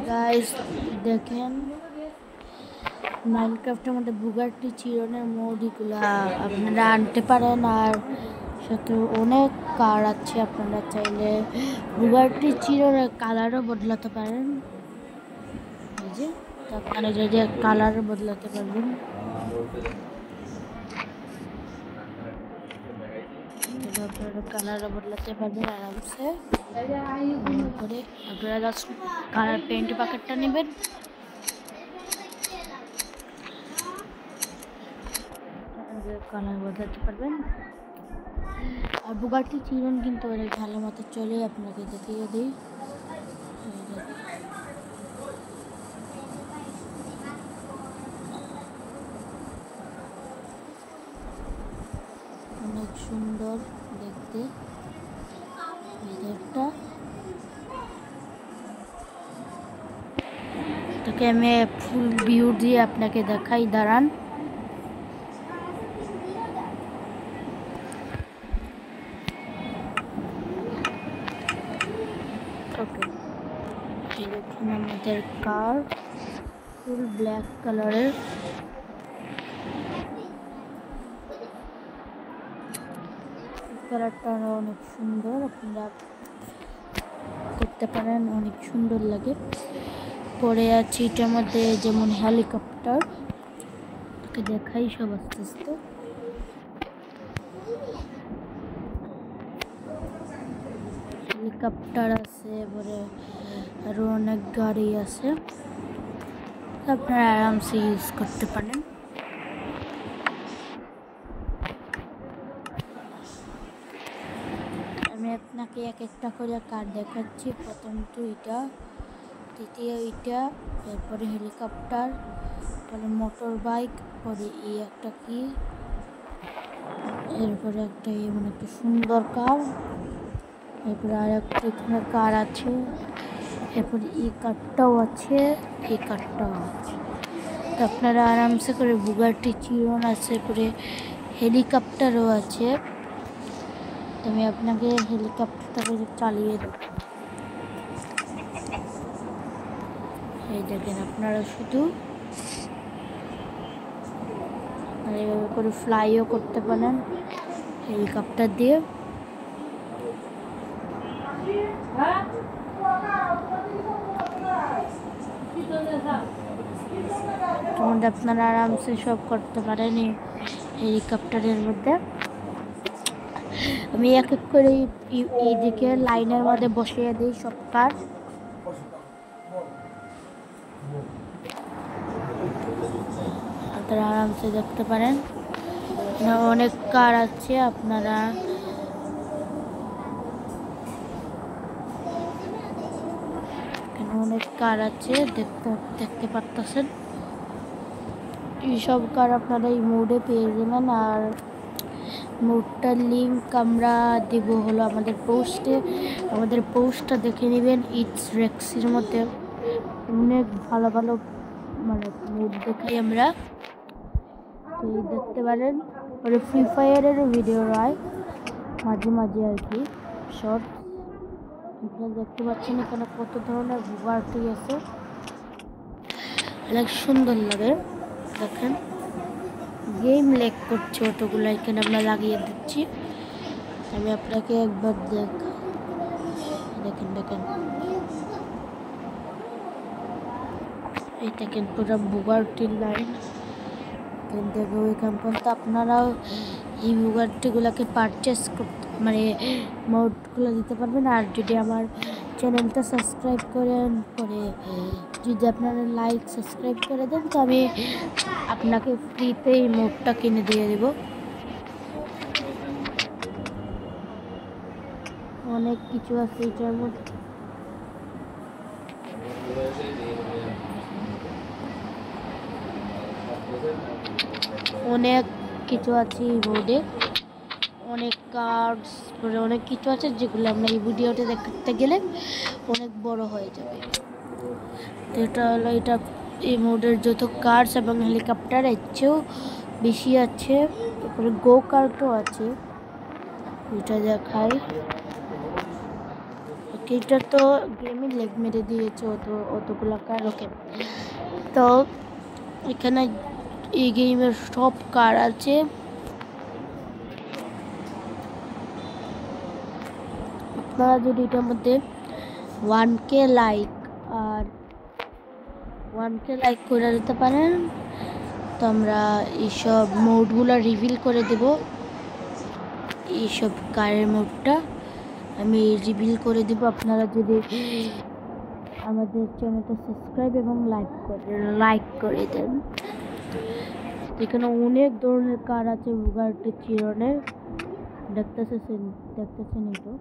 Guys দেখেন মাইনক্রাফটের মধ্যে Bugatti চিরনের মোডগুলা আপনারা আনতে পারেন আর সাথে অনেক কার আছে। আপনারা চাইলে বুগাটি চিরনের কালারও বদলাতে পারেন। এই যে আপনারা যে কালারও বদলাতে পারবেন। আপনারা কালারও বদলাতে পারবেন আরামসে। করে আপনারা জাস্ট কালার পেন্ট প্যাকেটটা নেবেন, কালার বদলাতে পারবেন। আর বুগাটি চিরন কিন্তু অনেক ভালো মতো চলে, আপনাকে দেখিয়ে দিই। অনেক সুন্দর দেখতে ভিতরটা। তোকে আমি ফুল ভিউ দিয়ে আপনাকে দেখাই, দাঁড়ান। ওকে, দেখুন আমাদের কার ফুল ব্ল্যাক কালারের। কালারটা অনেক সুন্দর, আপনারা করতে পারেন, অনেক সুন্দর লাগে। পরে আছে এটার মধ্যে যেমন হেলিকপ্টার, তোকে দেখাই সব আস্তে আস্তে। হেলিকপ্টার আছে, এবারে আরো অনেক গাড়ি আছে, আপনারা আরামসে ইউজ করতে পারেন। আমি আপনাকে এক একটা করে কার দেখাচ্ছি। প্রথমত এটা, দ্বিতীয় এটা, এরপরে হেলিকপ্টার, তারপরে মোটর বাইক, পরে এই একটা কি, এরপরে একটা এমন একটা সুন্দর কার, এরপরে আর একটা এখানে কার আছে, এরপরে এই কারটাও আছে, এই কারটাও আছে। তো আপনারা আরামসে করে বুগাটি চিরন আছে, পরে হেলিকপ্টারও আছে। আমি আপনাকে হেলিকপ্টারটা চালিয়ে দেব। এই দেখেন, আপনারা শুধু এইভাবে করে ফ্লাইও করতে পারেন হেলিকপ্টার দিয়ে। আপনারা আরামসে সব করতে পারেন এই হেলিকপ্টারের মধ্যে। আমি এক এক করে এইদিকে লাইনের মধ্যে বসিয়ে দিই সব কার। আপনারা আরামসে দেখতে পারেন, অনেক কার আছে। আপনারা অনেক কার আছে, দেখতে পারতেছেন। এইসব কার আপনারা এই মোডে পেয়ে যাবেন। আর মোডটার লিঙ্ক আমরা দেব হলো আমাদের পোস্টে, আমাদের পোস্টটা দেখে নেবেন। ইটস রেক্সির মধ্যে অনেক ভালো ভালো মানে মোড দেখাই আমরা, তো দেখতে পারেন। ওরে ফ্রি ফায়ারেরও ভিডিও হয় মাঝে মাঝে আর কি, শর্ট। আপনারা দেখতে পাচ্ছেন এখানে কত ধরনের বুগাটি আছে, অনেক সুন্দর লাগে। দেখেন গেম লেগ করছে অতগুলো, এখানে আমরা লাগিয়ে দিচ্ছি। আমি আপনাকে একবার দেখেন দেখেন এই দেখেন পুরো বুগাটির লাইন দেখো এখান পর্যন্ত। আপনারাও এই বুগাটিগুলোকে পারচেস করতে মানে মোডগুলো দিতে পারবেন। আর যদি আমার চ্যানেলটা সাবস্ক্রাইব করেন, পরে যদি আপনারা লাইক সাবস্ক্রাইব করে দেন, তো আমি আপনাকে ফ্রিতে এই মোডটা কিনে দিয়ে দেব। অনেক কিছু আছে এটার মধ্যে, অনেক কিছু আছে এই বোর্ডে, অনেক কার্ডস, অনেক কিছু আছে যেগুলো আমরা এই ভিডিওতে দেখতে গেলে অনেক বড় হয়ে যাবে। তো এটা হলো এটা এই মোডের যত কার্ডস এবং হেলিকপ্টার এর চেয়েও বেশি আছে। তারপরে গো কার্টও আছে, এটা দেখাই। এটা তো গেমই লেগ মেরে দিয়েছে অতগুলো কার। ওকে, তো এখানে এই গেমের সব কার আছে। আপনারা যদি এটার মধ্যে 1K লাইক আর 1K লাইক করে দিতে পারেন তো আমরা এইসব মোডগুলো রিভিল করে দেব। এইসব কারের মোডটা আমি রিভিল করে দেব। আপনারা যদি আমাদের চ্যানেলটা সাবস্ক্রাইব এবং লাইক করে দেন। এখানে অনেক ধরনের কার আছে বুগাটি চিরনের, দেখতেছেন তো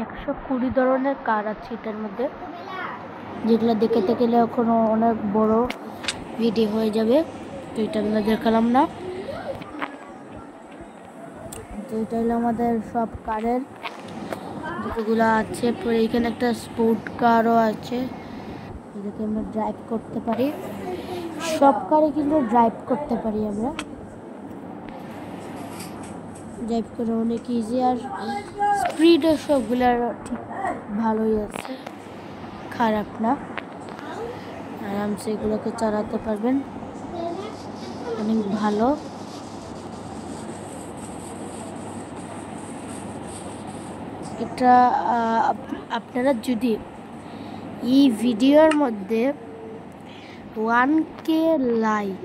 120 ধরনের কার আছে এটার মধ্যে, যেগুলো দেখতে গেলে এখনো অনেক বড় ভিডিও হয়ে যাবে, তো এটা আমরা দেখালাম না। তো এটা হলো আমাদের সব কারের যেগুলো আছে। পরে এখানে একটা স্পোর্ট কারও আছে, এটাকে আমরা ড্রাইভ করতে পারি। সব কারে কিন্তু ড্রাইভ করতে পারি আমরা, ড্রাইভ করে অনেক ইজি। আর স্পিডও সবগুলোর ঠিক ভালোই আছে, খারাপ না, আরামসে এগুলোকে চালাতে পারবেন, অনেক ভালো। এটা আপনারা যদি এই ভিডিওর মধ্যে 1K লাইক,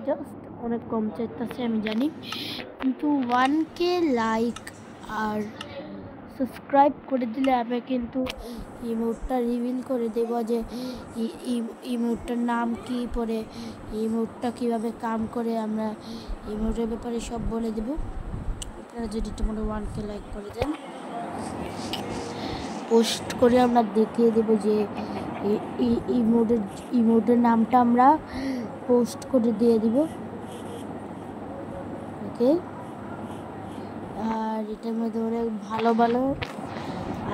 জাস্ট অনেক কম চাইতেছে আমি জানি, কিন্তু 1K লাইক আর সাবস্ক্রাইব করে দিলে আমি কিন্তু ইমোটটা রিভিল করে দেব, যে ইমোটটার নাম কি, পরে ইমোটটা কীভাবে কাম করে, আমরা ইমোটের ব্যাপারে সব বলে দেব। আপনারা যদি তোমরা 1K লাইক করে দেন, পোস্ট করে আমরা দেখিয়ে দেব যে ইমোটের নামটা আমরা পোস্ট করে দিয়ে দিব। ওকে, আর এটার মধ্যে অনেক ভালো ভালো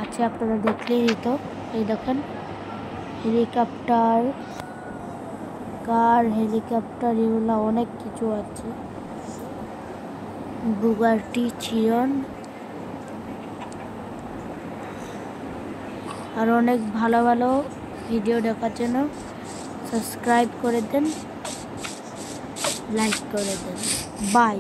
আছে, আপনারা দেখলেই তো। এই দেখেন হেলিকপ্টার, কার, হেলিকপ্টার, এগুলো অনেক কিছু আছে। বুগাটি চিরন, আর অনেক ভালো ভালো ভিডিও দেখার জন্য সাবস্ক্রাইব করে দেন, লাইক করে দেন। বাই।